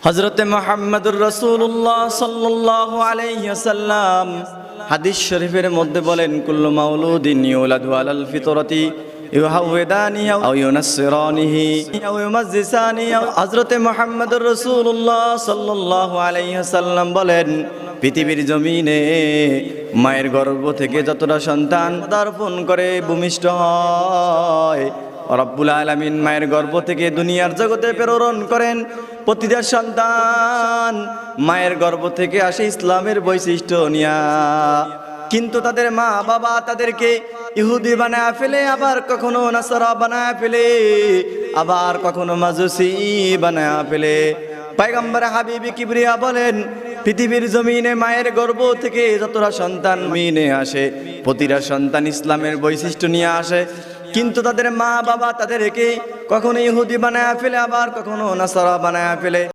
হযরতে মুহাম্মদুর রাসূলুল্লাহ সাল্লাল্লাহু আলাইহি ওয়াসাল্লাম হাদিস শরীফের মধ্যে বলেন, কুল্লু মাউলুদিন ইউলাদু আলাল ফিতরাতি ইউহাউদানিহি আও ইউনাসসিরানিহি আও ইউমাজ্জিসানিহি। হযরতে মুহাম্মদুর রাসূলুল্লাহ সাল্লাল্লাহু আলাইহি ওয়াসাল্লাম বলেন, পৃথিবীর জমিনে মায়ের গর্ভ থেকে যতটা সন্তান দারপণ করে ভূমিষ্ঠ হয়, রব্বুল আলামিন মায়ের গর্ভ থেকে দুনিয়ার জগতে প্রেরণ করেন প্রতিটা সন্তান মায়ের গর্ভ থেকে আসে ইসলামের বৈশিষ্ট্য নিয়া। কিন্তু তাদের মা বাবা তাদেরকে ইহুদি বানায় ফেলে, আবার কখনো নাসারা বানায় ফেলে, আবার কখনো মাজুসি বানায় ফেলে। পয়গম্বর হাবিব কিবরিয়া বলেন, পৃথিবীর জমিনে মায়ের গর্ভ থেকে যতটা সন্তান মিনে আসে প্রতিটা সন্তান ইসলামের বৈশিষ্ট্য নিয়ে আসে, কিন্তু তাদের মা বাবা তাদেরকে কখনো ইহুদি বানায় ফেলে, আবার কখনো নাসারা বানায় ফেলে।